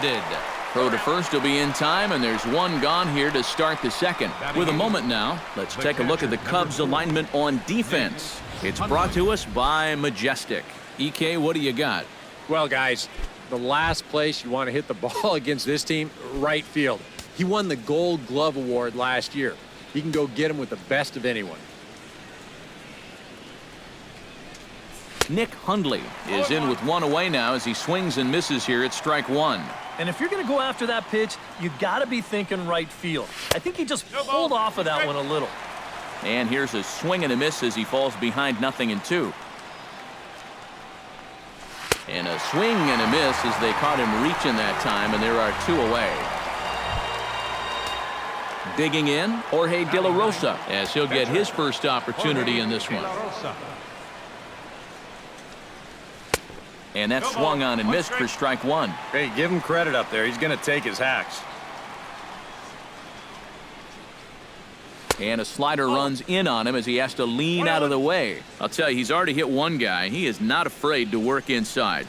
grounded. Throw to first will be in time, and there's one gone here to start the second. With a moment now, let's take a look at the Cubs alignment on defense. It's brought to us by Majestic. EK, what do you got? Well, guys, the last place you want to hit the ball against this team, right field. He won the Gold Glove Award last year. He can go get him with the best of anyone. Nick Hundley is in with one away now as he swings and misses here at strike one. And if you're going to go after that pitch, you got to be thinking right field. I think he just pulled off of that one a little. And here's a swing and a miss as he falls behind 0-2. And a swing and a miss as they caught him reaching that time, and there are two away. Digging in, Jorge De La Rosa, as he'll get his first opportunity in this one. And that swung on and missed for strike one. Hey, give him credit up there. He's going to take his hacks. And a slider runs in on him as he has to lean out of the way. I'll tell you, he's already hit one guy. He is not afraid to work inside.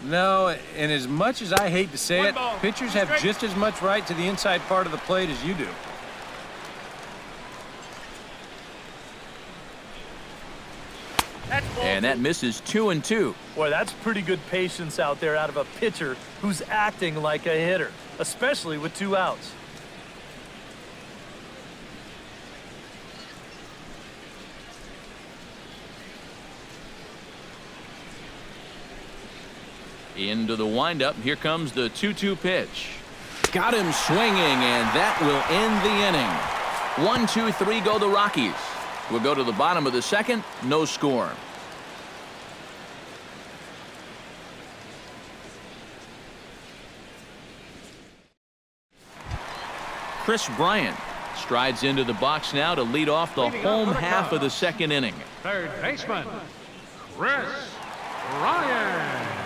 No, and as much as I hate to say it, pitchers have just as much right to the inside part of the plate as you do. And that misses 2-2. Boy, that's pretty good patience out there out of a pitcher who's acting like a hitter, especially with two outs. Into the windup. Here comes the 2-2 pitch. Got him swinging, and that will end the inning. 1-2-3 go the Rockies. We'll go to the bottom of the second. No score. Chris Bryant strides into the box now to lead off the home half of the second inning. Third baseman, Chris Bryant.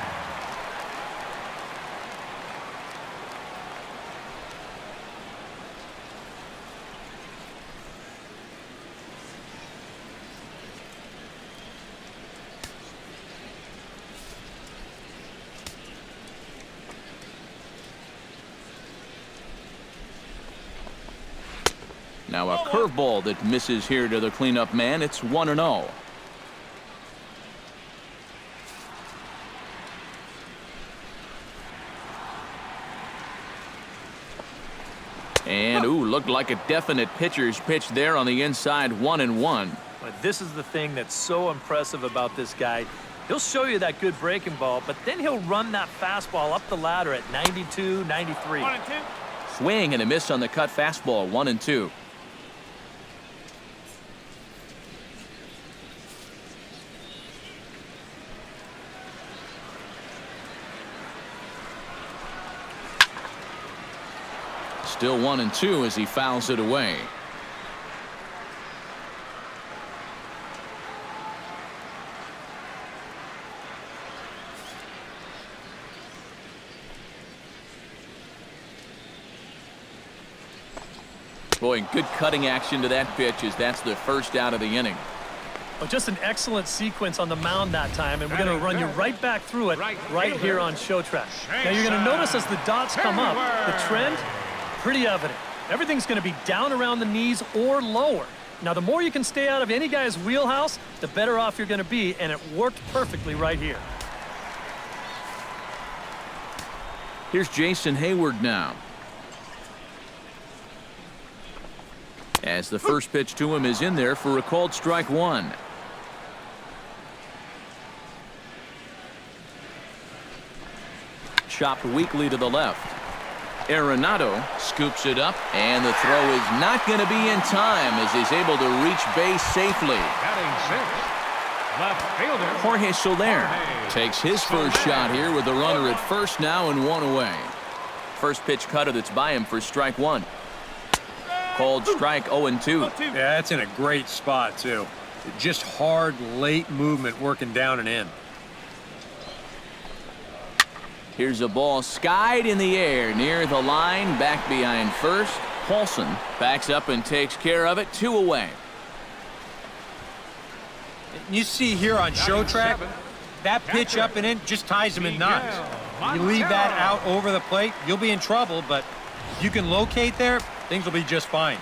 Now a curveball that misses here to the cleanup man. It's 1-0. And looked like a definite pitcher's pitch there on the inside. 1-1. But this is the thing that's so impressive about this guy. He'll show you that good breaking ball, but then he'll run that fastball up the ladder at 92, 93. 1-2. Swing and a miss on the cut fastball. 1-2. Still 1-2 as he fouls it away. Boy, good cutting action to that pitch as that's the first out of the inning. Oh, just an excellent sequence on the mound that time, and we're going to run you right back through it right here on Show Track. Now you're going to notice as the dots come up, the trend, pretty evident. Everything's going to be down around the knees or lower. Now, the more you can stay out of any guy's wheelhouse, the better off you're going to be, and it worked perfectly right here. Here's Jason Hayward now. As the first pitch to him is in there for a called strike one. Chopped weakly to the left. Arenado scoops it up, and the throw is not going to be in time as he's able to reach base safely. Batting sixth, left fielder Jorge Soler takes his first shot here with the runner at first now and one away. First pitch cutter that's by him for strike one. Called strike 0-2. Yeah, that's in a great spot, too. Just hard, late movement working down and in. Here's a ball skied in the air near the line, back behind first. Paulson backs up and takes care of it. Two away. You see here on Show Track, that pitch up and in just ties him in knots. You leave that out over the plate, you'll be in trouble, but if you can locate there, things will be just fine.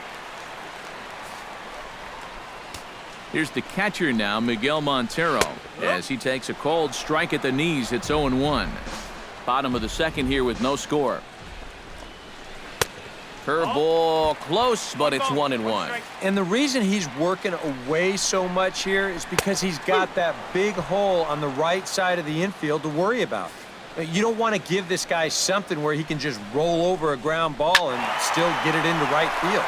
Here's the catcher now, Miguel Montero, as he takes a cold strike at the knees. It's 0-1. Bottom of the second here with no score. Curveball close, but it's 1-1. And the reason he's working away so much here is because he's got that big hole on the right side of the infield to worry about. You don't want to give this guy something where he can just roll over a ground ball and still get it into right field.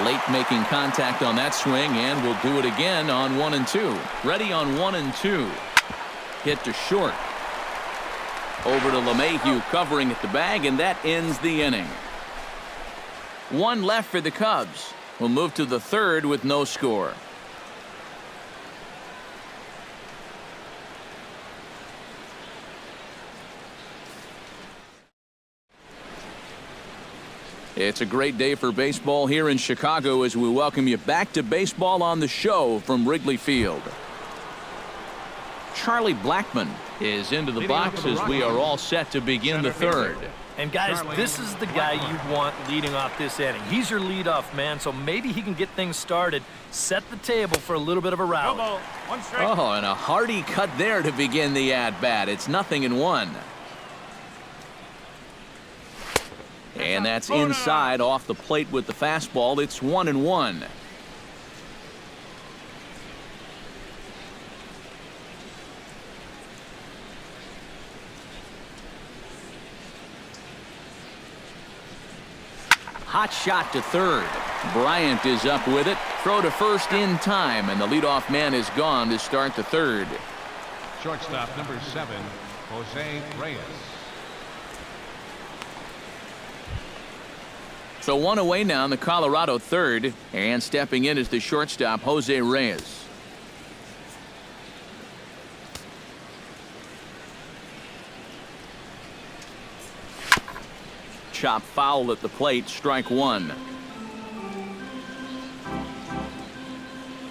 Late making contact on that swing, and we'll do it again on 1-2. Ready on 1-2. Hit to short. Over to LeMahieu covering at the bag, and that ends the inning. One left for the Cubs. We'll move to the third with no score. It's a great day for baseball here in Chicago as we welcome you back to Baseball on the Show from Wrigley Field. Charlie Blackmon is into the box as we are all set to begin the third. And guys, this is the guy you want leading off this inning. He's your leadoff man, so maybe he can get things started, set the table for a little bit of a rally. Oh, and a hearty cut there to begin the at-bat. It's 0-1. And that's inside off the plate with the fastball. It's 1-1. Hot shot to third. Bryant is up with it. Throw to first in time, and the leadoff man is gone to start the third. Shortstop number 7, Jose Reyes. So one away now in the Colorado third, and stepping in is the shortstop, Jose Reyes. Chop foul at the plate, strike one.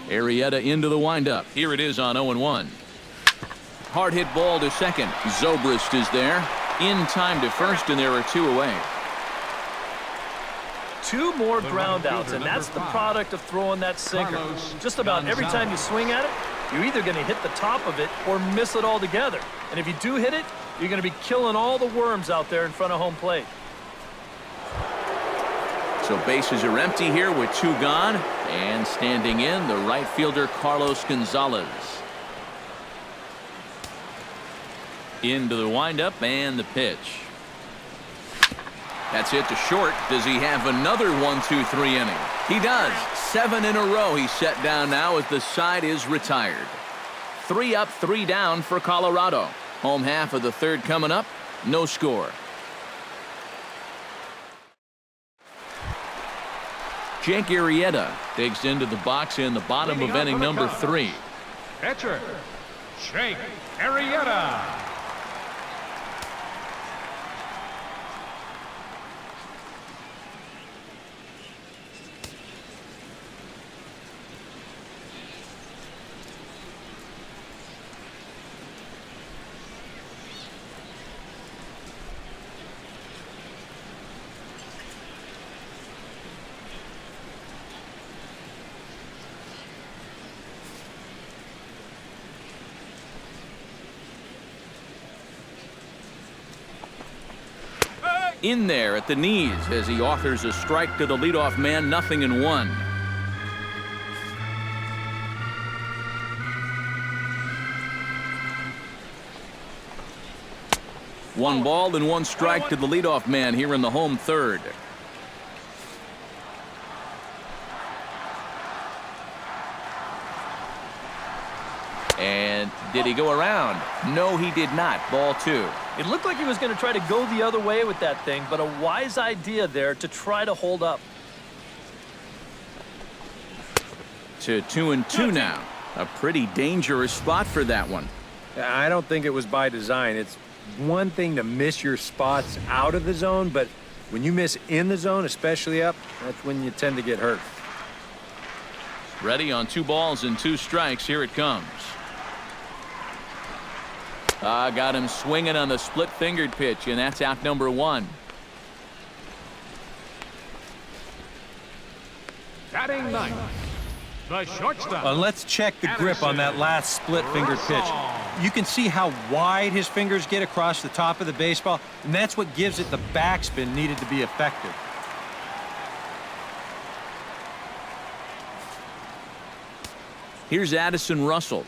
Arrieta into the windup. Here it is on 0-1. Hard hit ball to second. Zobrist is there. In time to first, and there are two away. Two more ground outs, and that's the product of throwing that sinker. Just about every time you swing at it, you're either going to hit the top of it or miss it altogether. And if you do hit it, you're going to be killing all the worms out there in front of home plate. So bases are empty here with two gone, and standing in, the right fielder Carlos Gonzalez. Into the windup and the pitch. That's hit to short. Does he have another 1-2-3 inning? He does. 7 in a row he's set down now as the side is retired. 3 up, 3 down for Colorado. Home half of the third coming up. No score. Jake Arrieta digs into the box in the bottom of inning number 3. Catcher, Jake Arrieta. In there at the knees as he offers a strike to the leadoff man. 0-1. One ball and one strike to the leadoff man here in the home third. And did he go around? No, he did not. Ball 2. It looked like he was going to try to go the other way with that thing, but a wise idea there to try to hold up. To 2-2 now. A pretty dangerous spot for that one. I don't think it was by design. It's one thing to miss your spots out of the zone, but when you miss in the zone, especially up, that's when you tend to get hurt. Ready on 2 balls and 2 strikes. Here it comes. Got him swinging on the split-fingered pitch, and that's out number 1. Batting ninth, the shortstop. Let's check the grip on that last split-fingered pitch. You can see how wide his fingers get across the top of the baseball, and that's what gives it the backspin needed to be effective. Here's Addison Russell.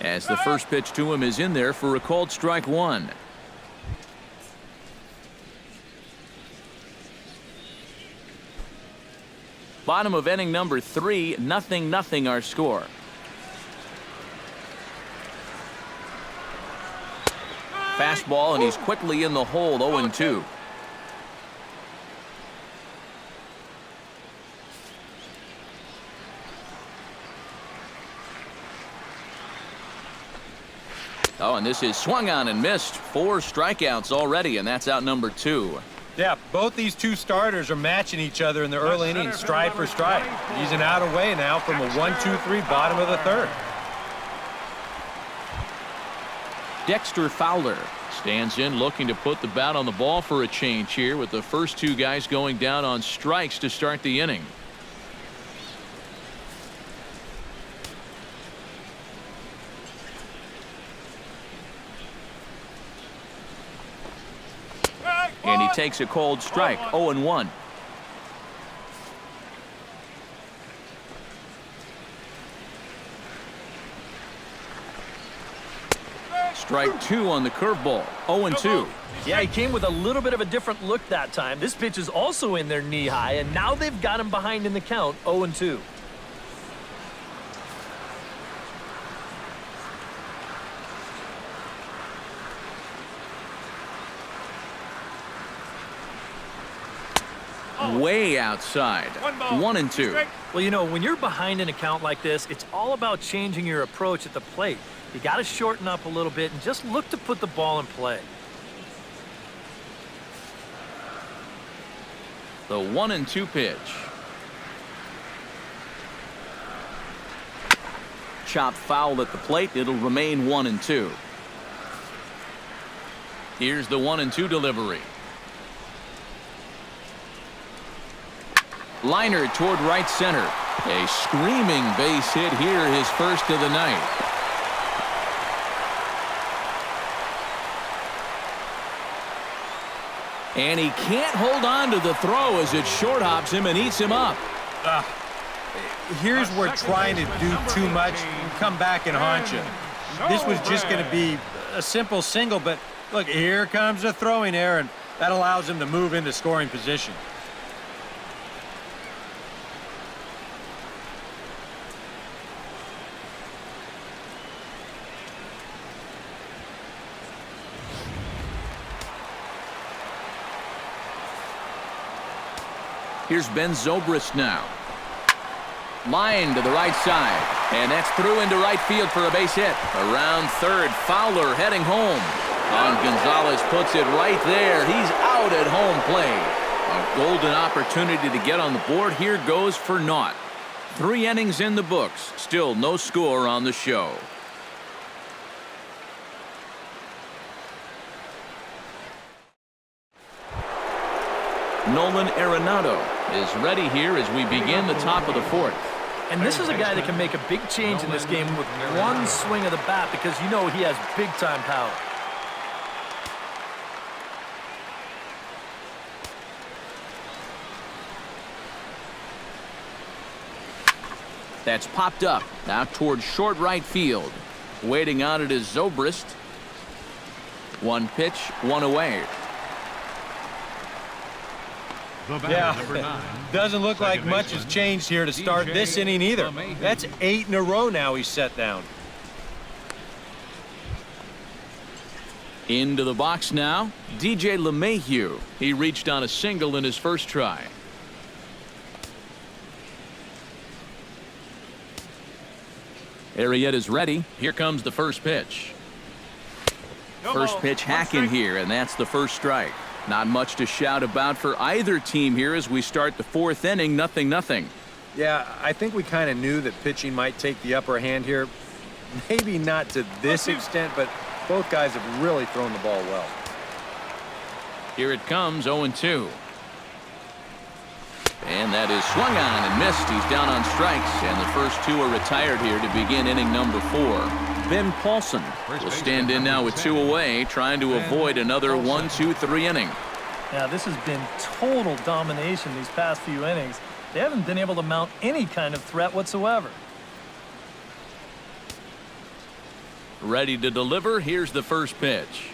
As the first pitch to him is in there for a called strike 1. Bottom of inning number 3, 0-0 our score. Fastball, and he's quickly in the hole, 0-2. Oh, and this is swung on and missed. 4 strikeouts already, and that's out number 2. Yeah, both these two starters are matching each other in the early innings, stride for stride. He's an out away now from a 1-2-3 bottom of the 3rd. Dexter Fowler stands in looking to put the bat on the ball for a change here with the first 2 guys going down on strikes to start the inning. And he takes a cold strike, 0-1. Strike 2 on the curveball, 0-2. Yeah, he came with a little bit of a different look that time. This pitch is also in there knee high, and now they've got him behind in the count, 0-2. Way outside, 1-2. Well, you know, when you're behind in a count like this, it's all about changing your approach at the plate. You got to shorten up a little bit and just look to put the ball in play. The 1-2 pitch. Chopped foul at the plate. It'll remain 1-2. Here's the 1-2 delivery. Liner toward right center. A screaming base hit here, his first of the night. And he can't hold on to the throw as it short hops him and eats him up. Here's where trying to do too much can come back and haunt you. This was just going to be a simple single, but look, here comes a throwing error, and that allows him to move into scoring position. Here's Ben Zobrist now. Line to the right side, and that's through into right field for a base hit. Around third, Fowler heading home. And Gonzalez puts it right there. He's out at home plate. A golden opportunity to get on the board here goes for naught. 3 innings in the books. Still no score on the show. Nolan Arenado is ready here as we begin the top of the 4th. And this is a guy that can make a big change in this game with one swing of the bat because you know he has big-time power. That's popped up out towards short right field. Waiting on it is Zobrist. 1 pitch, 1 away. Yeah, doesn't look like much has changed here to start this inning either. That's 8 in a row now he's set down. Into the box now, DJ LeMahieu. He reached on a single in his first try. Arrieta's ready. Here comes the first pitch. First pitch hacking here, and that's the first strike. Not much to shout about for either team here as we start the 4th inning, 0-0. Yeah, I think we kind of knew that pitching might take the upper hand here. Maybe not to this extent, but both guys have really thrown the ball well. Here it comes, 0-2. And that is swung on and missed. He's down on strikes, and the first two are retired here to begin inning number 4. Ben Paulson will stand in now with 2 away, trying to avoid another 1-2-3 inning. Yeah, this has been total domination these past few innings. They haven't been able to mount any kind of threat whatsoever. Ready to deliver. Here's the first pitch.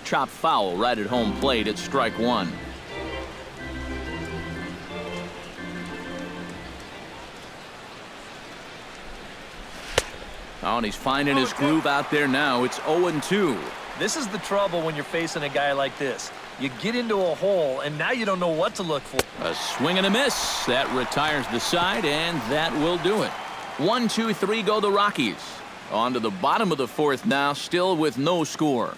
Chop foul right at home plate. It's strike 1. Oh, and he's finding his groove out there now. It's 0-2. This is the trouble when you're facing a guy like this. You get into a hole, and now you don't know what to look for. A swing and a miss. That retires the side, and that will do it. 1-2-3 go the Rockies. On to the bottom of the 4th now, still with no score.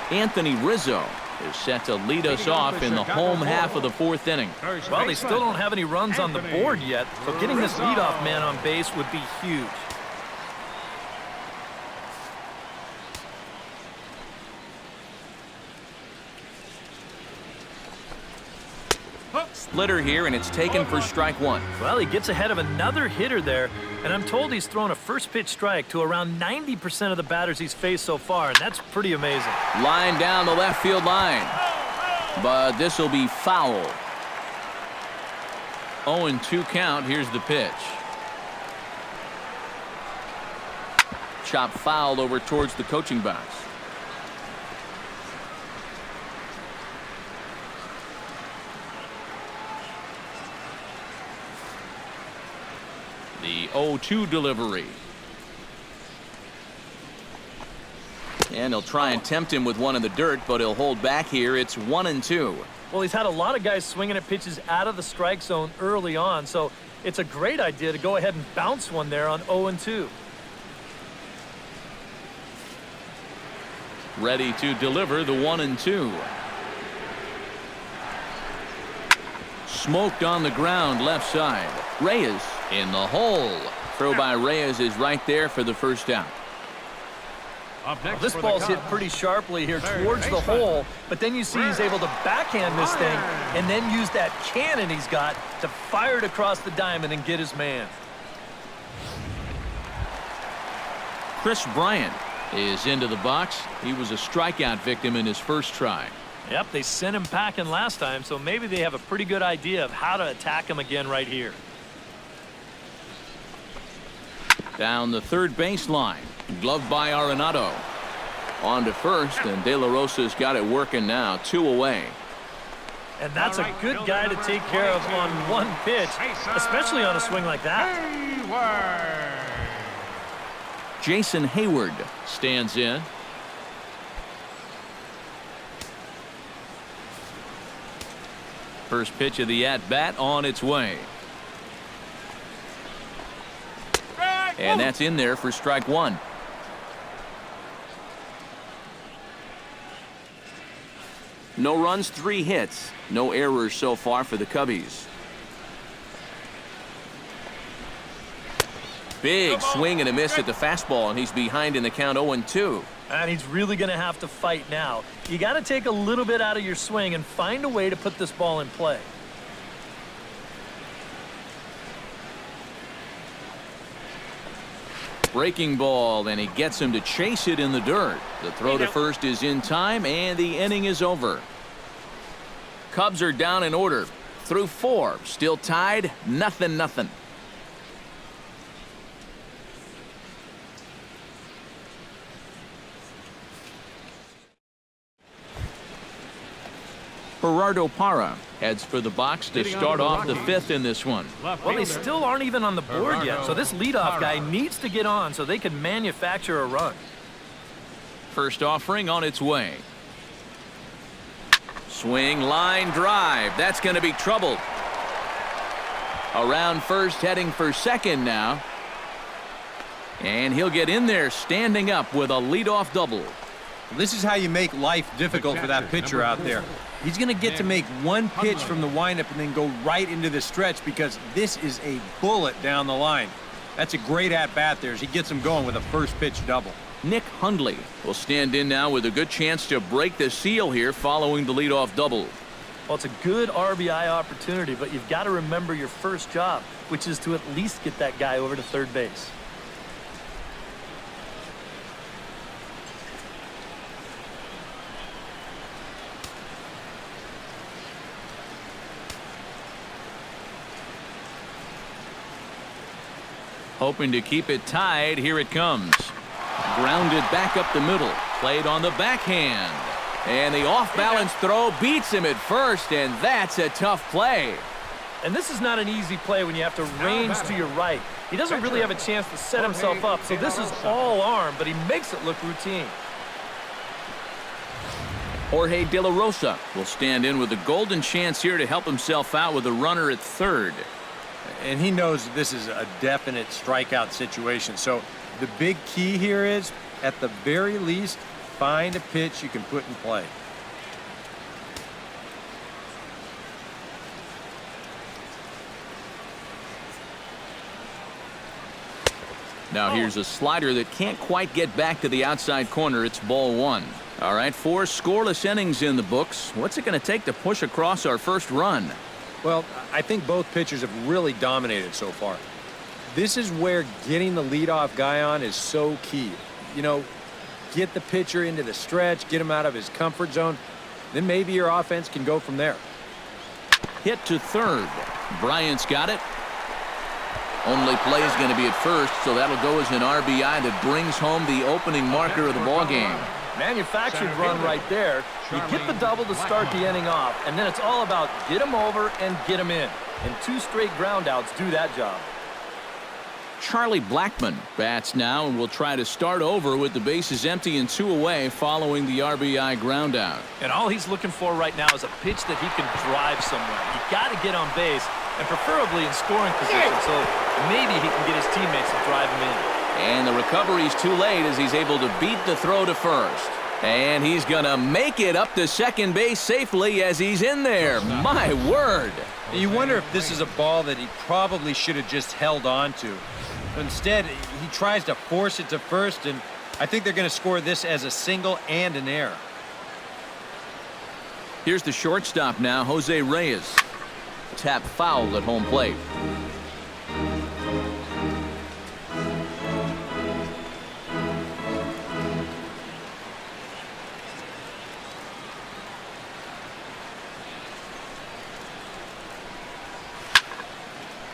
Anthony Rizzo is set to lead us off in the home half of the 4th inning. Well, they still don't have any runs on the board yet, so getting this leadoff man on base would be huge. Splitter here, and it's taken for strike 1. Well, he gets ahead of another hitter there, and I'm told he's thrown a first pitch strike to around 90% of the batters he's faced so far, and that's pretty amazing. Line down the left field line, but this will be foul. 0-2 count. Here's the pitch. Chop fouled over towards the coaching box. The 0-2 delivery. And he'll try and tempt him with one in the dirt, but he'll hold back here. It's 1-2. Well, he's had a lot of guys swinging at pitches out of the strike zone early on, so it's a great idea to go ahead and bounce one there on 0-2. Ready to deliver the 1-2. Smoked on the ground left side. Reyes in the hole. Throw by Reyes is right there for the first down. Well, this ball's hit pretty sharply here towards the hole, but then you see he's able to backhand this thing and then use that cannon he's got to fire it across the diamond and get his man. Chris Bryant is into the box. He was a strikeout victim in his first try. Yep, they sent him packing last time, so maybe they have a pretty good idea of how to attack him again right here. Down the third baseline. Gloved by Arenado. On to first, and De La Rosa's got it working now. 2 away. And that's a good guy to take care of on one pitch, especially on a swing like that. Jason Hayward stands in. First pitch of the at-bat on its way. And that's in there for strike 1. No runs, 3 hits. No errors so far for the Cubbies. Big swing and a miss at the fastball, and he's behind in the count 0-2. And he's really going to have to fight now. You got to take a little bit out of your swing and find a way to put this ball in play. Breaking ball, and he gets him to chase it in the dirt. The throw to first is in time, and the inning is over. Cubs are down in order. Through 4, still tied, 0-0. Gerardo Parra heads for the box to start off the 5th in this one. Well, they still aren't even on the board yet, so this leadoff guy needs to get on so they can manufacture a run. First offering on its way. Swing, line drive. That's going to be troubled. Around first, heading for second now. And he'll get in there standing up with a leadoff double. This is how you make life difficult for that pitcher out there. He's going to get to make one pitch from the windup and then go right into the stretch because this is a bullet down the line. That's a great at-bat there as he gets him going with a first pitch double. Nick Hundley will stand in now with a good chance to break the seal here following the leadoff double. Well, it's a good RBI opportunity, but you've got to remember your first job, which is to at least get that guy over to third base. Hoping to keep it tied. Here it comes. Grounded back up the middle. Played on the backhand. And the off-balance throw beats him at first, and that's a tough play. And this is not an easy play when you have to range to your right. He doesn't really have a chance to set himself up, so this is all arm, but he makes it look routine. Jorge De La Rosa will stand in with a golden chance here to help himself out with a runner at third. And he knows this is a definite strikeout situation. So the big key here is, at the very least, find a pitch you can put in play. Now here's a slider that can't quite get back to the outside corner. It's ball one. All right, 4 scoreless innings in the books. What's it going to take to push across our first run? Well, I think both pitchers have really dominated so far. This is where getting the leadoff guy on is so key. You know, get the pitcher into the stretch, get him out of his comfort zone, then maybe your offense can go from there. Hit to third. Bryant's got it. Only play is going to be at first, so that'll go as an RBI that brings home the opening marker of the ball game. Manufactured run right there. You get the double to start the inning off, and then it's all about get him over and get him in. And 2 straight groundouts do that job. Charlie Blackmon bats now and will try to start over with the bases empty and 2 away following the RBI groundout. And all he's looking for right now is a pitch that he can drive somewhere. You got to get on base, and preferably in scoring position, so maybe he can get his teammates to drive him in. And the recovery's too late as he's able to beat the throw to first. And he's going to make it up to second base safely as he's in there. My word. You wonder if this is a ball that he probably should have just held on to. Instead, he tries to force it to first, and I think they're going to score this as a single and an error. Here's the shortstop now, Jose Reyes. Tap foul at home plate.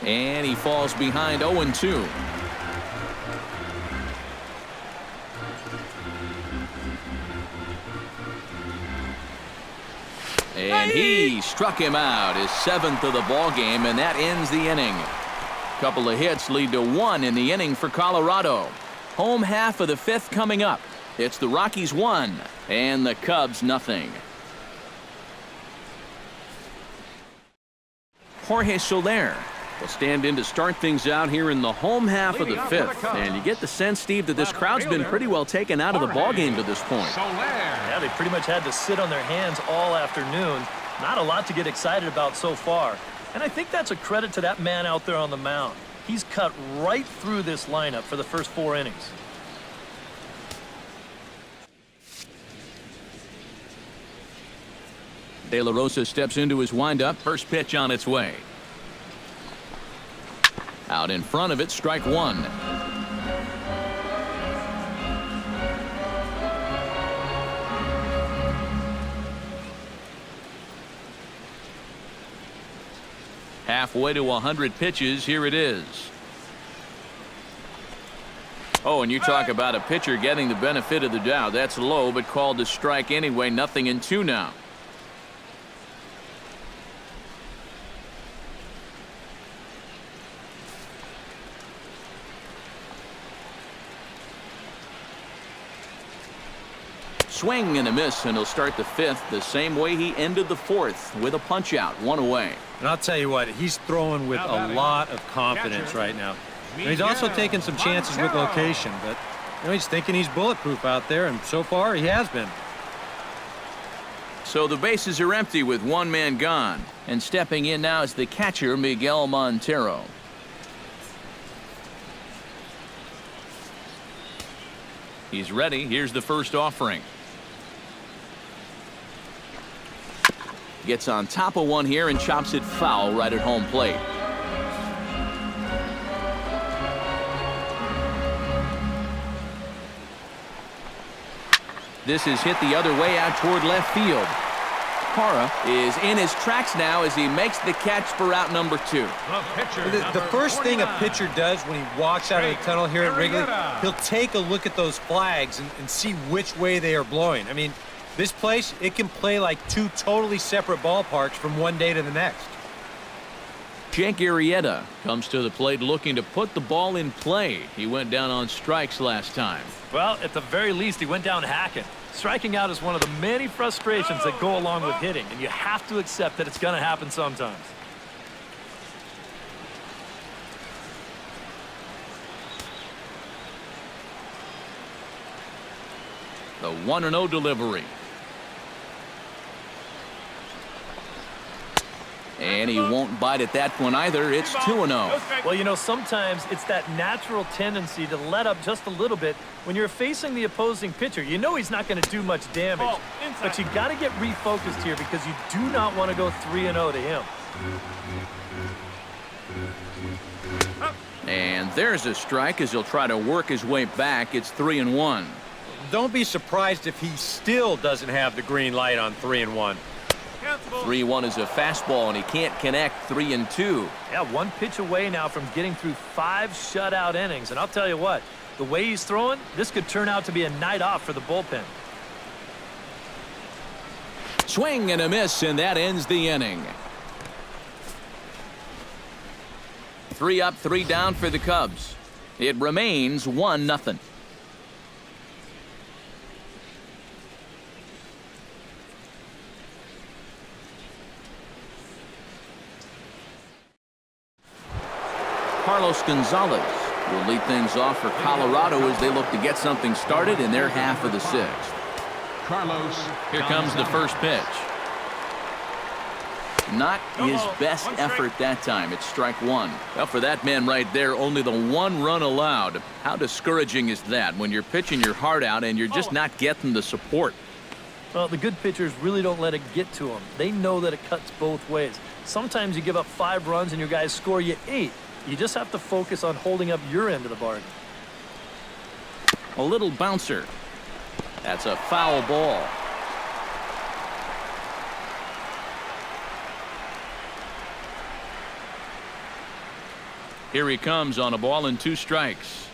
And he falls behind 0-2. And he struck him out, his 7th of the ball game, and that ends the inning. Couple of hits lead to 1 in the inning for Colorado. Home half of the 5th coming up. It's the Rockies 1 and the Cubs nothing. Jorge Soler will stand in to start things out here in the home half of the 5th. And you get the sense, Steve, that this crowd's been pretty well taken out of the ballgame to this point. Yeah, they pretty much had to sit on their hands all afternoon. Not a lot to get excited about so far. And I think that's a credit to that man out there on the mound. He's cut right through this lineup for the first 4 innings. De La Rosa steps into his windup. First pitch on its way. Out in front of it, strike 1. Halfway to 100 pitches, here it is. Oh, and you talk about a pitcher getting the benefit of the doubt. That's low, but called to strike anyway. 0-2 now. Swing and a miss, and he'll start the 5th the same way he ended the 4th with a punch out, 1 away. And I'll tell you what, he's throwing with a lot of confidence right now. And he's also taking some chances with location, but he's thinking he's bulletproof out there, and so far he has been. So the bases are empty with one man gone. And stepping in now is the catcher, Miguel Montero. He's ready. Here's the first offering. Gets on top of one here and chops it foul right at home plate. This is hit the other way out toward left field. Parra is in his tracks now as he makes the catch for out number 2. The first thing a pitcher does when he walks out of the tunnel here at Wrigley, he'll take a look at those flags and see which way they are blowing. I mean, this place, it can play like two totally separate ballparks from one day to the next. Jake Arrieta comes to the plate looking to put the ball in play. He went down on strikes last time. Well, at the very least, he went down hacking. Striking out is one of the many frustrations that go along with hitting, and you have to accept that it's going to happen sometimes. The 1-0 delivery. And he won't bite at that one either. It's 2-0. Well, you know, sometimes it's that natural tendency to let up just a little bit when you're facing the opposing pitcher. You know he's not going to do much damage, but you got to get refocused here because you do not want to go 3-0 to him. And there's a strike as he'll try to work his way back. It's 3-1. Don't be surprised if he still doesn't have the green light on 3-1. 3-1 is a fastball, and he can't connect. 3-2. Yeah, one pitch away now from getting through 5 shutout innings. And I'll tell you what, the way he's throwing, this could turn out to be a night off for the bullpen. Swing and a miss, and that ends the inning. 3 up, 3 down for the Cubs. It remains 1-0. Carlos Gonzalez will lead things off for Colorado as they look to get something started in their half of the 6th. Here comes the first pitch. Not his best effort that time. It's strike 1. Well, for that man right there, only the 1 run allowed. How discouraging is that when you're pitching your heart out and you're just not getting the support? Well, the good pitchers really don't let it get to them. They know that it cuts both ways. Sometimes you give up 5 runs and your guys score you 8. You just have to focus on holding up your end of the bargain. A little bouncer. That's a foul ball. Here he comes on a ball and 2 strikes.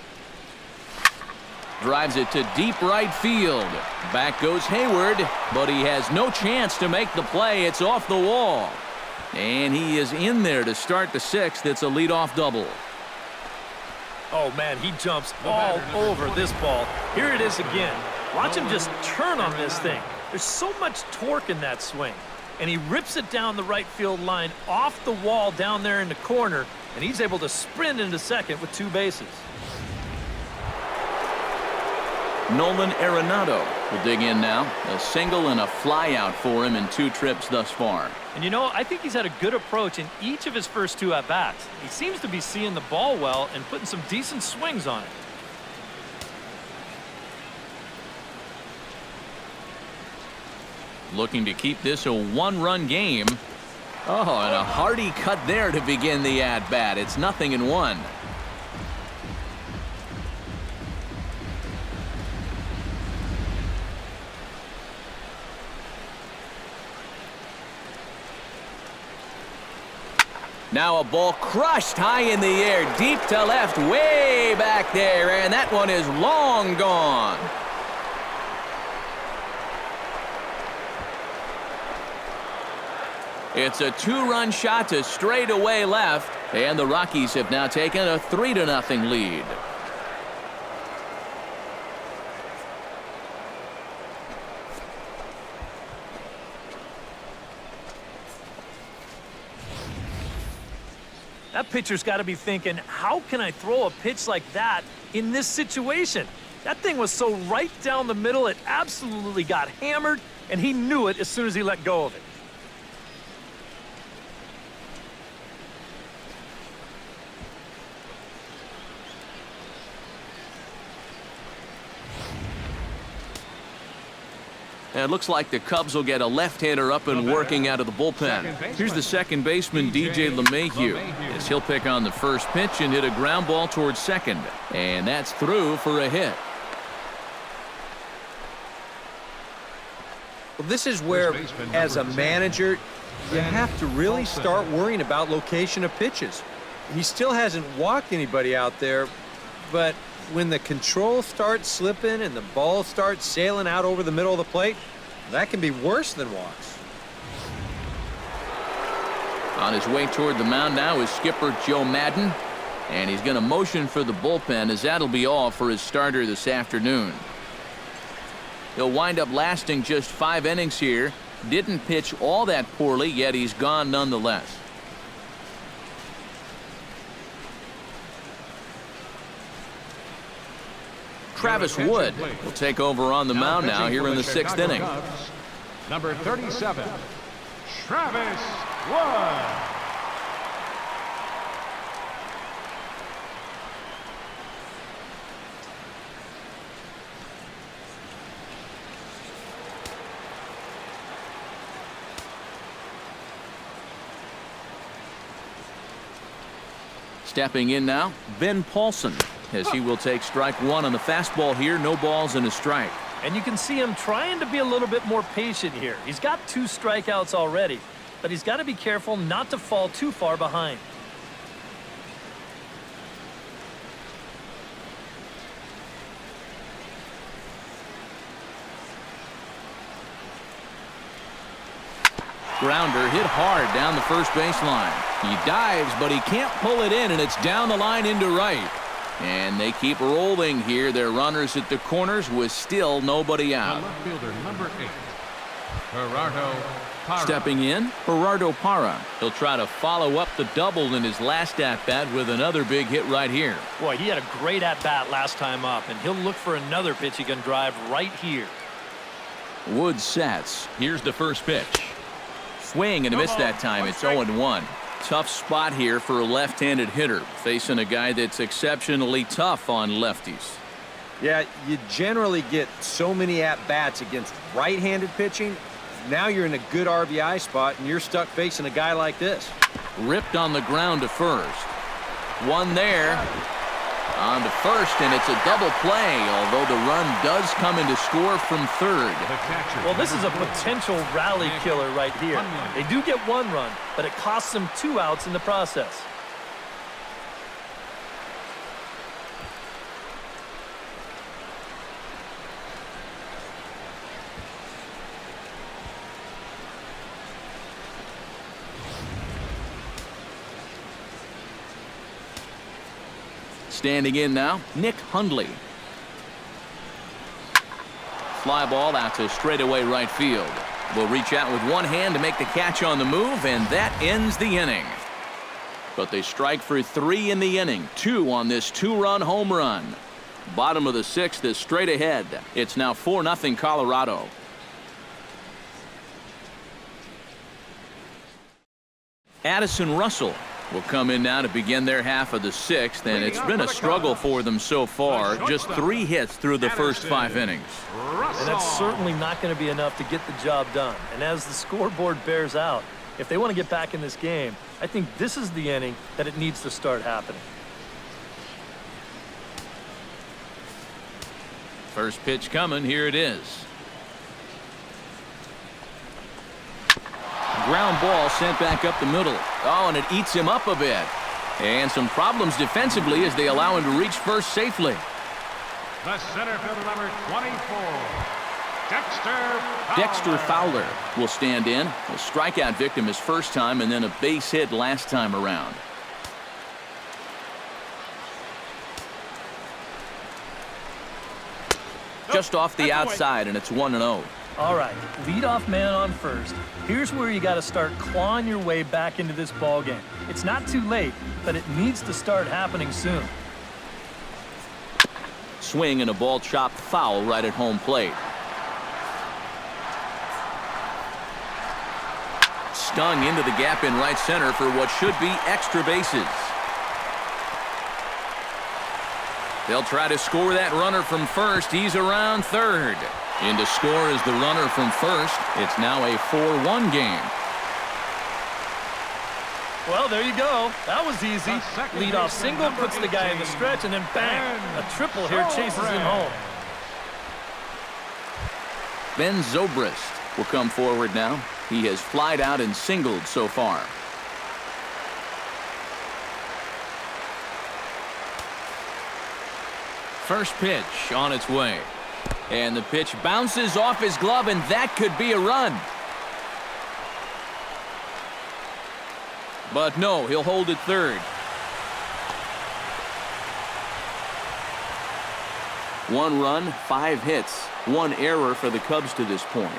Drives it to deep right field. Back goes Hayward, but he has no chance to make the play. It's off the wall. And he is in there to start the 6th. It's a leadoff double. Oh, man, he jumps all over this ball. Here it is again. Watch him just turn on this thing. There's so much torque in that swing. And he rips it down the right field line off the wall down there in the corner, and he's able to sprint into second with 2 bases. Nolan Arenado will dig in now. A single and a fly out for him in 2 trips thus far. And you know, I think he's had a good approach in each of his first 2 at-bats. He seems to be seeing the ball well and putting some decent swings on it. Looking to keep this a 1-run game. Oh, and a hearty cut there to begin the at-bat. It's 0-1. Now a ball crushed high in the air, deep to left, way back there, and that one is long gone. It's a 2-run shot to straightaway left, and the Rockies have now taken a 3-0 lead. That pitcher's got to be thinking, how can I throw a pitch like that in this situation? That thing was so right down the middle, it absolutely got hammered, and he knew it as soon as he let go of it. And it looks like the Cubs will get a left-hander up and working out of the bullpen. Here's the second baseman, DJ LeMahieu, as he'll pick on the first pitch and hit a ground ball towards second. And that's through for a hit. Well, this is where, as a manager, you have to really start worrying about location of pitches. He still hasn't walked anybody out there, but when the control starts slipping and the ball starts sailing out over the middle of the plate, that can be worse than walks. On his way toward the mound now is skipper Joe Madden, and he's going to motion for the bullpen, as that'll be all for his starter this afternoon. He'll wind up lasting just 5 innings here. Didn't pitch all that poorly, yet he's gone nonetheless. Travis Wood will take over on the mound now here in the 6th inning. Number 37, Travis Wood. Stepping in now, Ben Paulson, as he will take strike 1 on the fastball here. No balls and a strike. And you can see him trying to be a little bit more patient here. He's got 2 strikeouts already, but he's got to be careful not to fall too far behind. Grounder hit hard down the first baseline. He dives, but he can't pull it in, and it's down the line into right. And they keep rolling here. Their runners at the corners with still nobody out. The left fielder, number 8, Gerardo Parra. Stepping in, Gerardo Parra. He'll try to follow up the double in his last at-bat with another big hit right here. Boy, he had a great at-bat last time up, and he'll look for another pitch he can drive right here. Wood sets. Here's the first pitch. Swing and a miss that time. It's 0-1. Tough spot here for a left-handed hitter, facing a guy that's exceptionally tough on lefties. Yeah, you generally get so many at-bats against right-handed pitching. Now you're in a good RBI spot, and you're stuck facing a guy like this. Ripped on the ground to first. One there. On to first, and it's a double play, although the run does come in to score from third. Well, this is a potential rally killer right here. They do get 1 run, but it costs them 2 outs in the process. Standing in now, Nick Hundley. Fly ball out to straightaway right field. Will reach out with one hand to make the catch on the move, and that ends the inning. But they strike for 3 in the inning, 2 on this 2-run home run. Bottom of the 6th is straight ahead. It's now 4-0 Colorado. Addison Russell will come in now to begin their half of the 6th, and it's been a struggle for them so far. Just 3 hits through the first 5 innings. And that's certainly not going to be enough to get the job done. And as the scoreboard bears out, if they want to get back in this game, I think this is the inning that it needs to start happening. First pitch coming. Here it is. Ground ball sent back up the middle. Oh, and it eats him up a bit. And some problems defensively as they allow him to reach first safely. The center fielder, number 24, Dexter Fowler will stand in. A strikeout victim his first time, and then a base hit last time around. Just off the outside, and it's 1-0. All right, leadoff man on first. Here's where you got to start clawing your way back into this ball game. It's not too late, but it needs to start happening soon. Swing and a ball chopped foul right at home plate. stung into the gap in right center for what should be extra bases. They'll try to score that runner from first. He's around third. In to score is the runner from first. It's now a 4-1 game. Well, there you go. That was easy. Leadoff single puts the guy in the stretch, and then bang, a triple here chases him home. Ben Zobrist will come forward now. He has flied out and singled so far. First pitch on its way. And the pitch bounces off his glove, and that could be a run. But no, he'll hold it third. One run, 5 hits, 1 error for the Cubs to this point.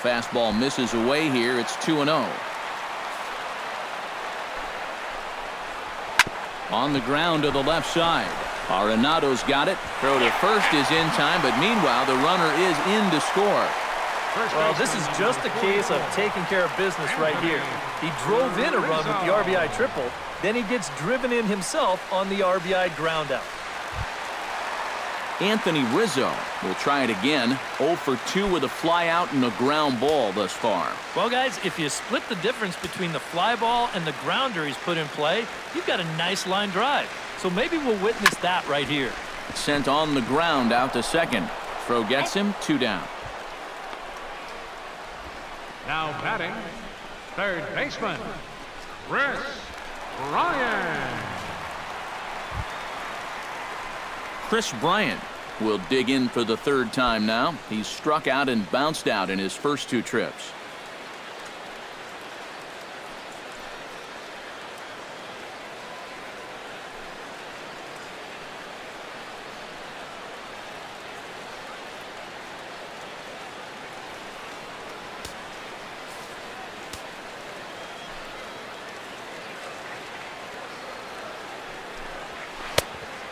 Fastball misses away here. It's 2-0. On the ground to the left side. Arenado's got it. Throw to first is in time, but meanwhile the runner is in to score. Well, this is just a case of taking care of business right here. He drove in a run with the RBI triple, then he gets driven in himself on the RBI groundout. Anthony Rizzo will try it again. 0 for 2 with a fly out and a ground ball thus far. Well, guys, if you split the difference between the fly ball and the grounder he's put in play, you've got a nice line drive. So maybe we'll witness that right here. Sent on the ground out to second. Throw gets him, 2 down. Now batting, third baseman, Chris Bryant. Chris Bryant will dig in for the 3rd time now. He's struck out and bounced out in his first 2 trips.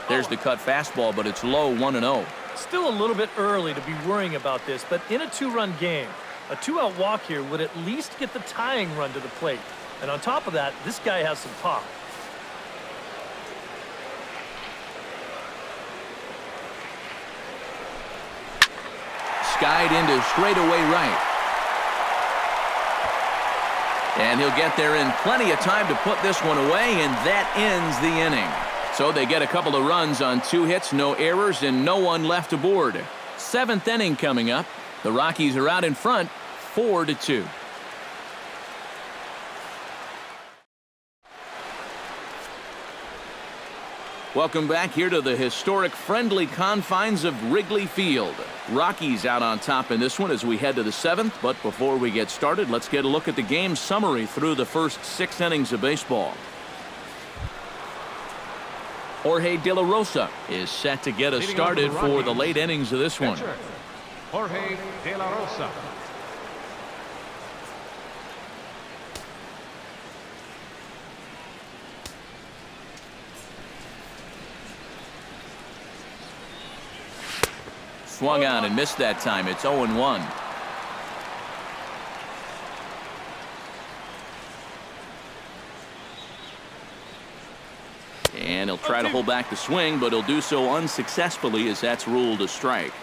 There's the cut fastball, but it's low, 1-0. Still a little bit early to be worrying about this, but in a 2-run game, a 2-out walk here would at least get the tying run to the plate. And on top of that, this guy has some pop. Skied into straightaway right. And he'll get there in plenty of time to put this one away, and that ends the inning. So they get a couple of runs on 2 hits, no errors, and no one left aboard. 7th inning coming up. The Rockies are out in front, 4-2. Welcome back here to the historic friendly confines of Wrigley Field. Rockies out on top in this one as we head to the 7th. But before we get started, let's get a look at the game summary through the first 6 innings of baseball. Jorge De La Rosa is set to get us started for the late innings of this one. Jorge De La Rosa. Swung on and missed that time. It's 0-1. And he'll try to hold back the swing, but he'll do so unsuccessfully as that's ruled a strike.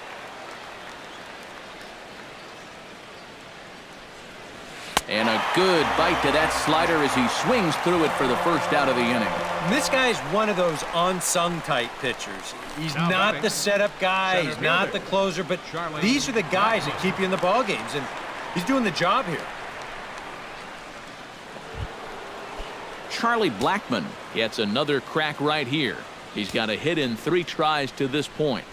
And a good bite to that slider as he swings through it for the first out of the inning. This guy's one of those unsung type pitchers. He's not the setup guy, he's not the closer, but these are the guys that keep you in the ball games, and he's doing the job here. Charlie Blackmon gets another crack right here. He's got a hit in 3 tries to this point.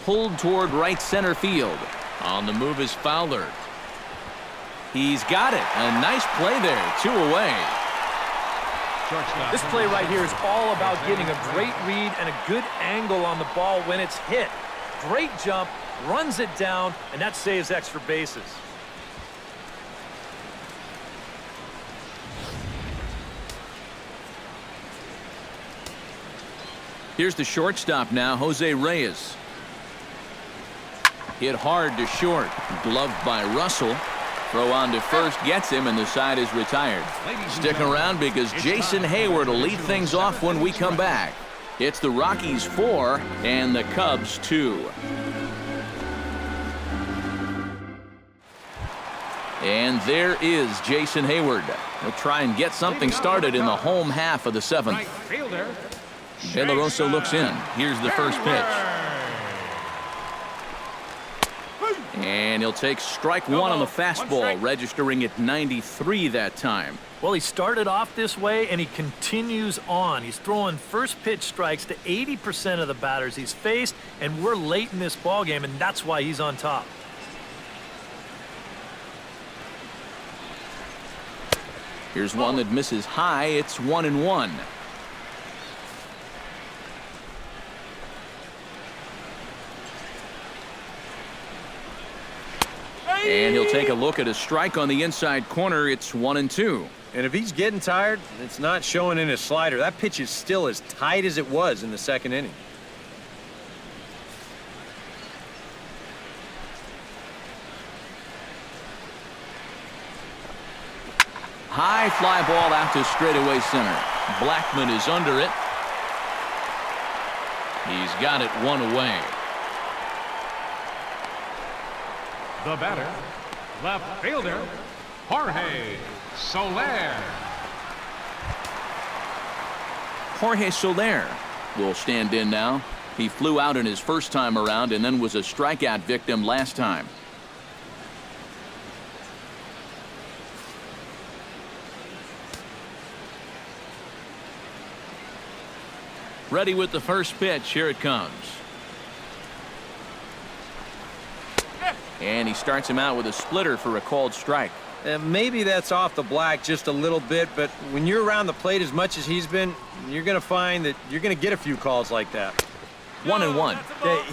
Pulled toward right center field. On the move is Fowler. He's got it. A nice play there. 2 away. This play right here is all about getting a great read and a good angle on the ball when it's hit. Great jump, runs it down, and that saves extra bases. Here's the shortstop now, Jose Reyes. Hit hard to short. Gloved by Russell. Throw on to first gets him, and the side is retired. Stick around because Jason Hayward will lead things off when we come back. It's the Rockies 4 and the Cubs 2. And there is Jason Hayward. He'll try and get something started in the home half of the 7th. De La Rosa looks in. Here's the first pitch. And he'll take strike one on the fastball, registering at 93 that time. Well, he started off this way, and he continues on. He's throwing first pitch strikes to 80% of the batters he's faced, and we're late in this ballgame, and that's why he's on top. Here's one that misses high. It's 1-1. And he'll take a look at a strike on the inside corner. It's 1-2. And if he's getting tired, it's not showing in his slider. That pitch is still as tight as it was in the 2nd inning. High fly ball out to straightaway center. Blackman is under it. He's got it one away. The batter, left fielder, Jorge Soler. Jorge Soler will stand in now. He flew out in his first time around and then was a strikeout victim last time. Ready with the first pitch. Here it comes. And he starts him out with a splitter for a called strike. Maybe that's off the black just a little bit, but when you're around the plate as much as he's been, you're going to find that you're going to get a few calls like that. 1-1.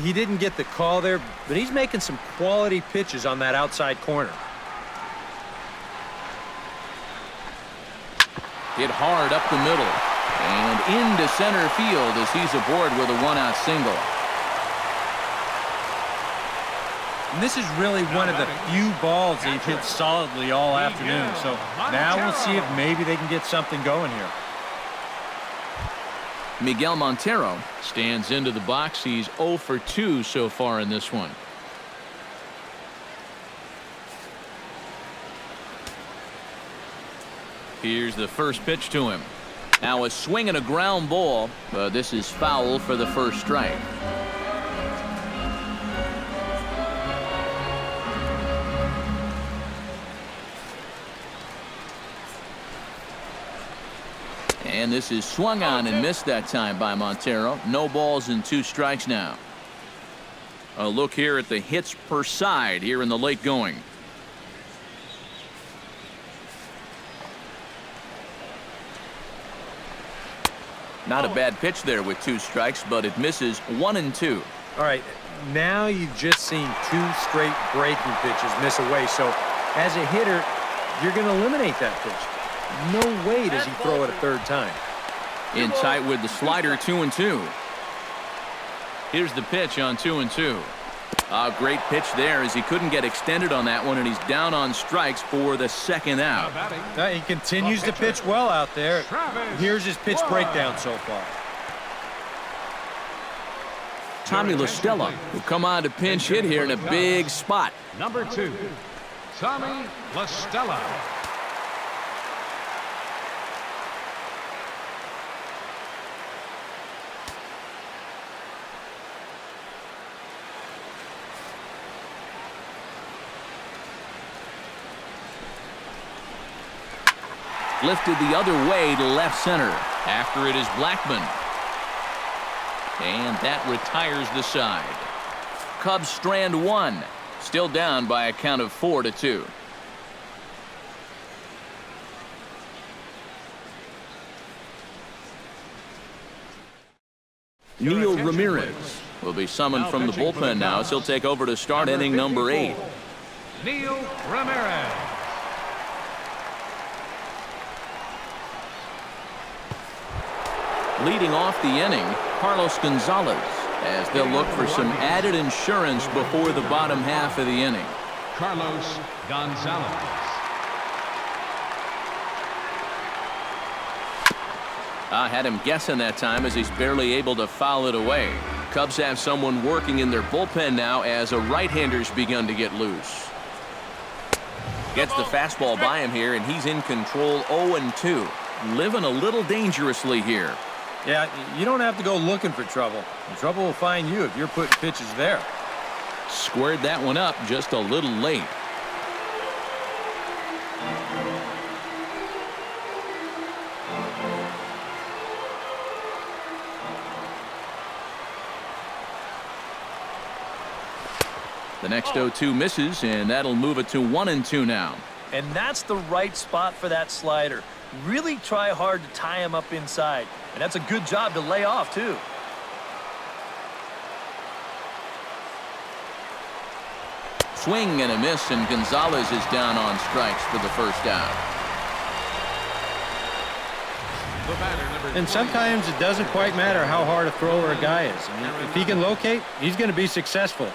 He didn't get the call there, but he's making some quality pitches on that outside corner. Hit hard up the middle and into center field as he's aboard with a one-out single. And this is really one of the few balls they've hit solidly all afternoon. So now we'll see if maybe they can get something going here. Miguel Montero stands into the box. He's 0 for 2 so far in this one. Here's the first pitch to him. Now a swing and a ground ball, but this is foul for the first strike. And this is swung on and missed that time by Montero. No balls and 2 strikes now. A look here at the hits per side here in the late going. Not a bad pitch there with 2 strikes, but it misses 1-2. All right, now you've just seen 2 straight breaking pitches miss away. So as a hitter, you're going to eliminate that pitch. No way does he throw it a 3rd time. In tight with the slider, 2-2. Here's the pitch on 2-2. A great pitch there as he couldn't get extended on that one, and he's down on strikes for the 2nd out. He continues to pitch well out there. Here's his pitch breakdown so far. Tommy La Stella will come on to pinch hit here in a big spot. Number 2, Tommy La Stella. Lifted the other way to left center. After it is Blackman. And that retires the side. Cubs strand 1. Still down by a count of 4-2. Neil Ramirez will be summoned from the bullpen now as he'll take over to start inning number 8. Neil Ramirez. Leading off the inning, Carlos Gonzalez, as they'll look for some added insurance before the bottom half of the inning. Carlos Gonzalez. I had him guessing that time as he's barely able to foul it away. Cubs have someone working in their bullpen now as a right-hander's begun to get loose. Gets the fastball by him here, and he's in control 0-2. Living a little dangerously here. Yeah, you don't have to go looking for trouble. The trouble will find you if you're putting pitches there. Squared that one up just a little late. The next 0-2 misses, and that'll move it to 1-2 now. And that's the right spot for that slider. Really try hard to tie him up inside. And that's a good job to lay off, too. Swing and a miss, and Gonzalez is down on strikes for the first out. And sometimes it doesn't quite matter how hard a thrower a guy is. I mean, if he can locate, he's going to be successful.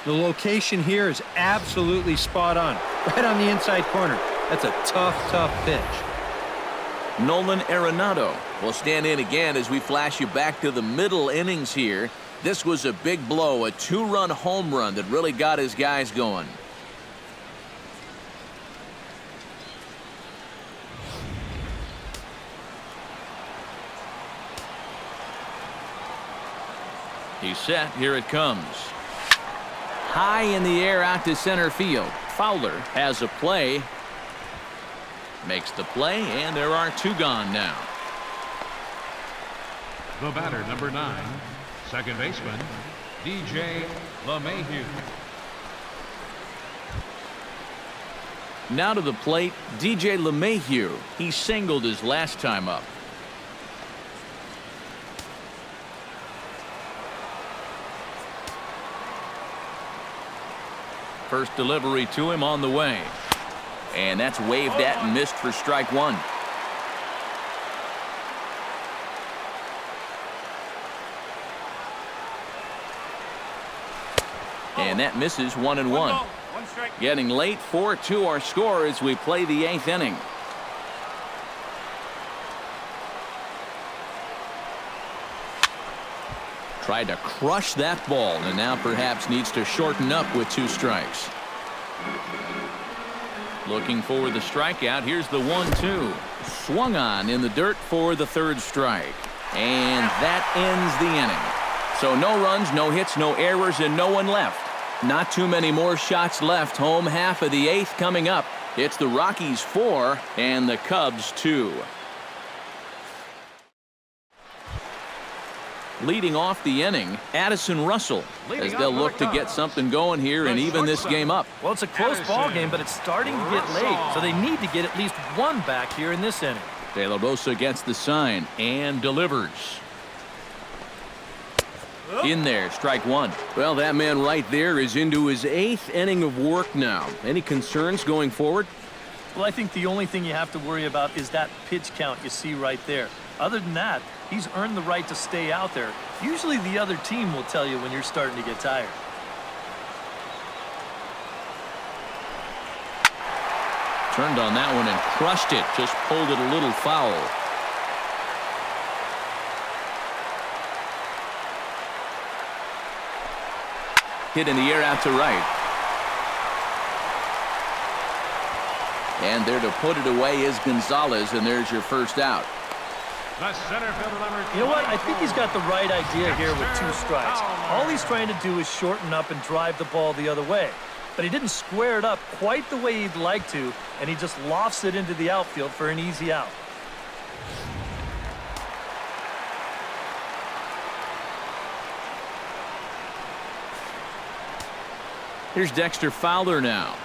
The location here is absolutely spot on. Right on the inside corner. That's a tough, tough pitch. Nolan Arenado will stand in again as we flash you back to the middle innings here. This was a big blow, a two-run home run that really got his guys going. He's set. Here it comes. High in the air out to center field. Fowler has a play. Makes the play, and there are two gone now. The batter, number 9, second baseman, DJ LeMahieu. Now to the plate, DJ LeMahieu. He singled his last time up. First delivery to him on the way. And that's waved at and missed for strike one. And that misses 1-1. Getting late, 4-2 our score as we play the 8th inning. Tried to crush that ball, and now perhaps needs to shorten up with 2 strikes. Looking for the strikeout. Here's the 1-2. Swung on in the dirt for the 3rd strike. And that ends the inning. So no runs, no hits, no errors, and no one left. Not too many more shots left. Home half of the 8th coming up. It's the Rockies 4 and the Cubs 2. Leading off the inning, Addison Russell, as they'll look to get something going here and even this game up. Well, it's a close ball game, but it's starting to get late, so they need to get at least one back here in this inning. De La Rosa gets the sign and delivers. In there, strike one. Well, that man right there is into his 8th inning of work now. Any concerns going forward? Well, I think the only thing you have to worry about is that pitch count you see right there. Other than that, he's earned the right to stay out there. Usually the other team will tell you when you're starting to get tired. Turned on that one and crushed it. Just pulled it a little foul. Hit in the air out to right. And there to put it away is Gonzalez, and there's your first out. The center fielder, number 2. You know what? I think he's got the right idea here with 2 strikes. All he's trying to do is shorten up and drive the ball the other way. But he didn't square it up quite the way he'd like to, and he just lofts it into the outfield for an easy out. Here's Dexter Fowler now.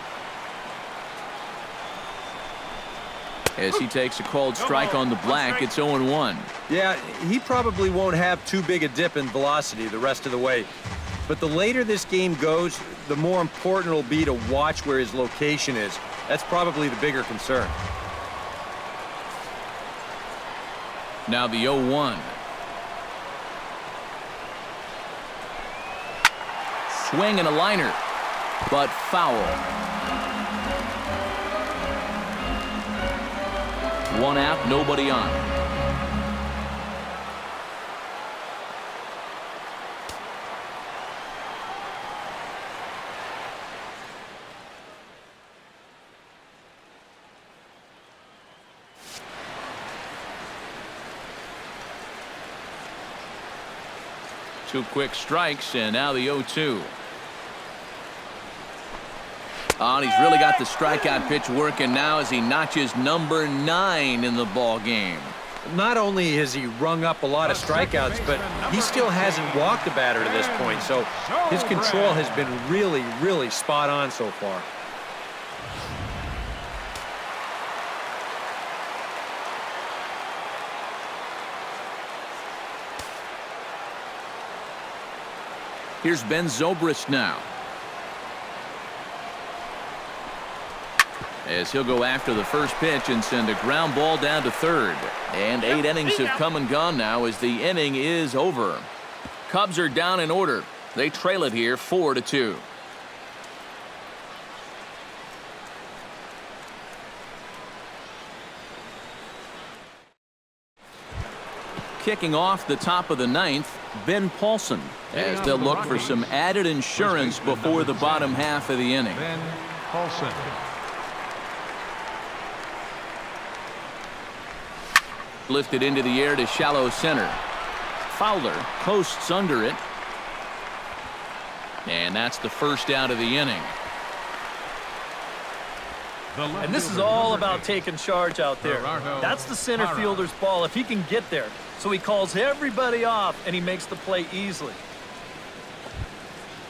As he takes a called strike on the black, it's 0-1. Yeah, he probably won't have too big a dip in velocity the rest of the way. But the later this game goes, the more important it'll be to watch where his location is. That's probably the bigger concern. Now the 0-1. swing and a liner, but foul. One out, nobody on. Two quick strikes, and now the 0-2. Oh, and he's really got the strikeout pitch working now as he notches number 9 in the ball game. Not only has he rung up a lot of strikeouts, but he still hasn't walked a batter to this point, so his control has been really, really spot on so far. Here's Ben Zobrist now, as he'll go after the first pitch and send a ground ball down to third. And 8 innings have come and gone now as the inning is over. Cubs are down in order. They trail it here 4-2. Kicking off the top of the 9th, Ben Paulson, as they'll look for some added insurance before the bottom half of the inning. Ben Paulson. Lifted into the air to shallow center. Fowler posts under it. And that's the first out of the inning. And this is all about taking charge out there. That's the center fielder's ball if he can get there. So he calls everybody off, and he makes the play easily.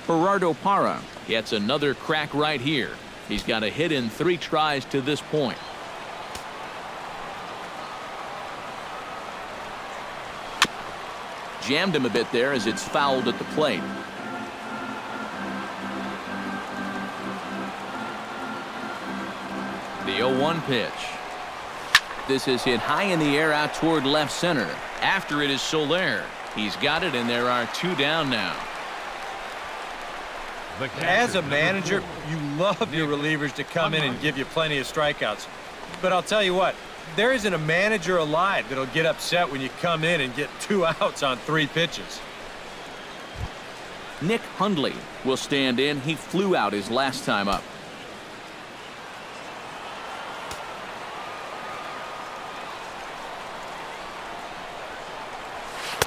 Gerardo Parra gets another crack right here. He's got a hit in 3 tries to this point. Jammed him a bit there as it's fouled at the plate. The 0-1 pitch. This is hit high in the air out toward left center. After it is Soler. He's got it, and there are 2 down now. As a manager, you love your relievers to come in and give you plenty of strikeouts. But I'll tell you what, there isn't a manager alive that'll get upset when you come in and get 2 outs on 3 pitches. Nick Hundley will stand in. He flew out his last time up.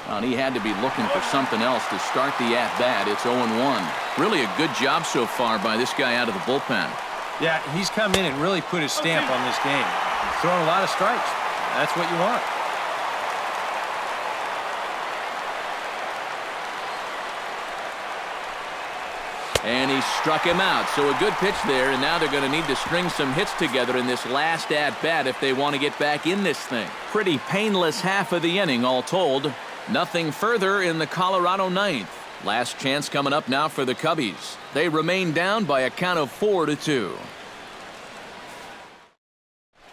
And he had to be looking for something else to start the at-bat. It's 0-1. Really a good job so far by this guy out of the bullpen. Yeah, he's come in and really put his stamp on this game. He's throwing a lot of strikes. That's what you want. And he struck him out. So a good pitch there, and now they're going to need to string some hits together in this last at-bat if they want to get back in this thing. Pretty painless half of the inning, all told. Nothing further in the Colorado 9th. Last chance coming up now for the Cubbies. They remain down by a count of 4-2.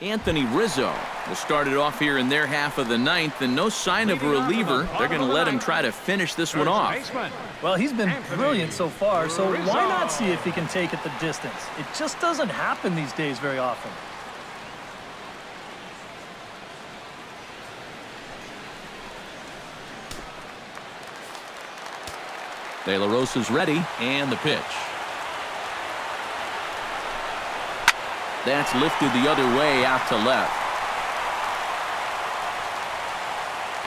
Anthony Rizzo will start it off here in their half of the 9th, and no sign of a reliever. They're going to let him try to finish this one off. Well, he's been brilliant so far, so why not see if he can take it the distance? It just doesn't happen these days very often. De La Rosa's ready, and the pitch. That's lifted the other way out to left.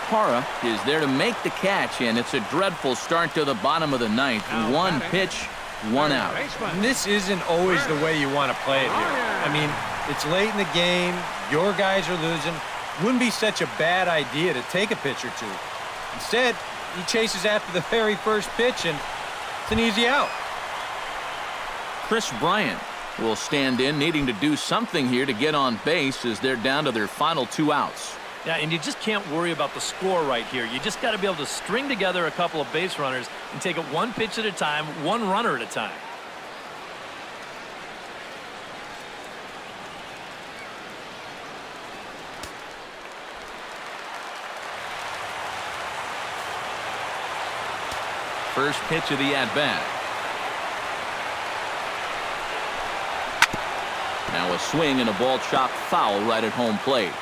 Parra is there to make the catch, and it's a dreadful start to the bottom of the 9th. 1 pitch, 1 out. And this isn't always the way you want to play it here. I mean, it's late in the game. Your guys are losing. Wouldn't be such a bad idea to take a pitch or 2. Instead, he chases after the very first pitch, and it's an easy out. Chris Bryant will stand in, needing to do something here to get on base as they're down to their final 2 outs. Yeah, and you just can't worry about the score right here. You just got to be able to string together a couple of base runners and take it 1 pitch at a time, 1 runner at a time. First pitch of the at-bat. a swing and a ball chopped foul right at home plate.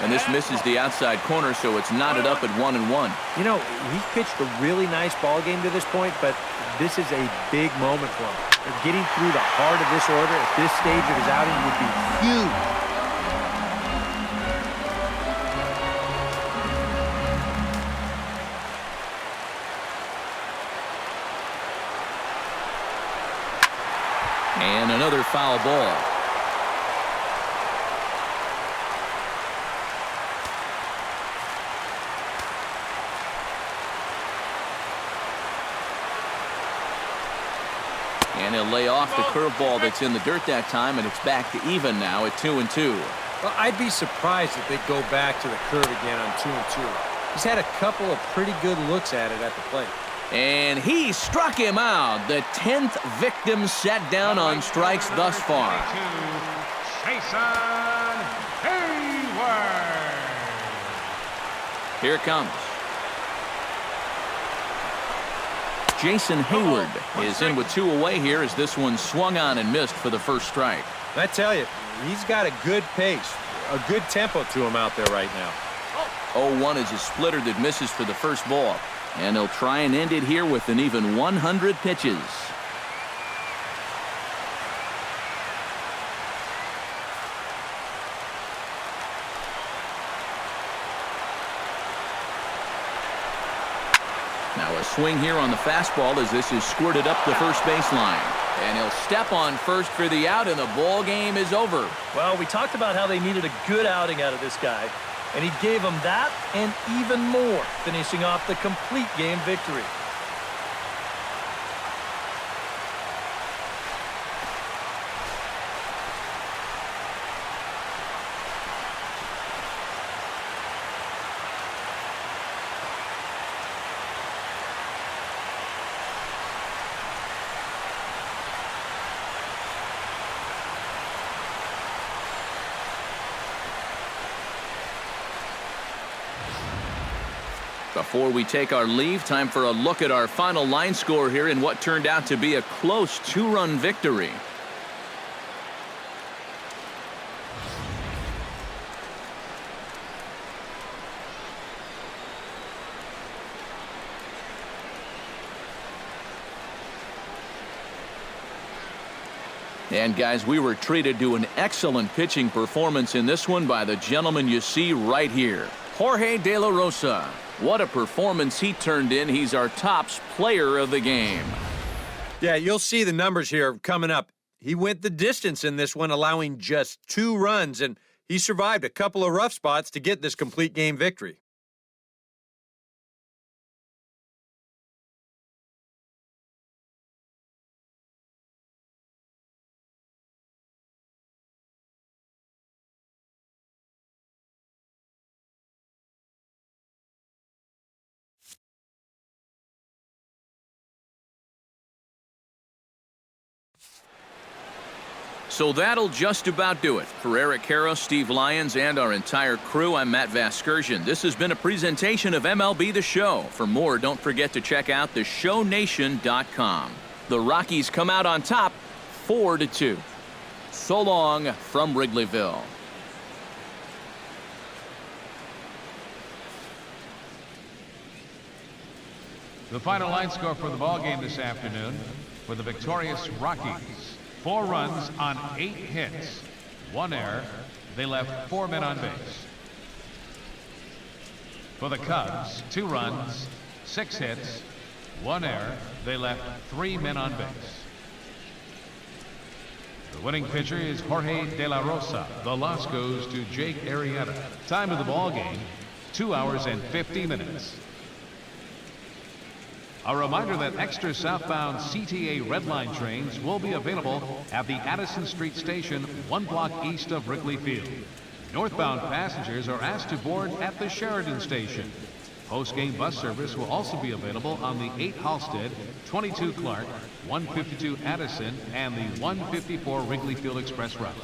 And this misses the outside corner, so it's knotted up at 1-1. You know, he's pitched a really nice ball game to this point, but this is a big moment for him. Getting through the heart of this order at this stage of his outing would be huge. And another foul ball. And he'll lay off the curveball that's in the dirt that time, and it's back to even now at 2-2. Well, I'd be surprised if they go back to the curve again on 2-2. He's had a couple of pretty good looks at it at the plate. And he struck him out. The 10th victim set down on strikes thus far. Here it comes. Jason Hayward is in with 2 away here as this one swung on and missed for the first strike. I tell you, he's got a good pace, a good tempo to him out there right now. 0-1 is a splitter that misses for the first ball. And he'll try and end it here with an even 100 pitches. Now a swing here on the fastball as this is squirted up the first baseline. And he'll step on first for the out, and the ball game is over. Well, we talked about how they needed a good outing out of this guy. And he gave them that and even more, finishing off the complete game victory. Before we take our leave, time for a look at our final line score here in what turned out to be a close 2-run victory. And guys, we were treated to an excellent pitching performance in this one by the gentleman you see right here, Jorge De La Rosa. What a performance he turned in. He's our tops player of the game. Yeah, you'll see the numbers here coming up. He went the distance in this one, allowing just 2 runs, and he survived a couple of rough spots to get this complete game victory. So that'll just about do it. For Eric Karros, Steve Lyons, and our entire crew, I'm Matt Vasgersian. This has been a presentation of MLB The Show. For more, don't forget to check out theshownation.com. The Rockies come out on top 4-2. So long from Wrigleyville. The final line score for the ball game this afternoon for the victorious Rockies. 4 runs on 8 hits. 1 error. They left 4 men on base. For the Cubs, 2 runs, 6 hits, 1 error. They left 3 men on base. The winning pitcher is Jorge De La Rosa. The loss goes to Jake Arrieta. Time of the ball game, 2 hours and 50 minutes. A reminder that extra southbound CTA Red Line trains will be available at the Addison Street Station 1 block east of Wrigley Field. Northbound passengers are asked to board at the Sheridan Station. Post-game bus service will also be available on the 8 Halstead, 22 Clark, 152 Addison, and the 154 Wrigley Field Express routes.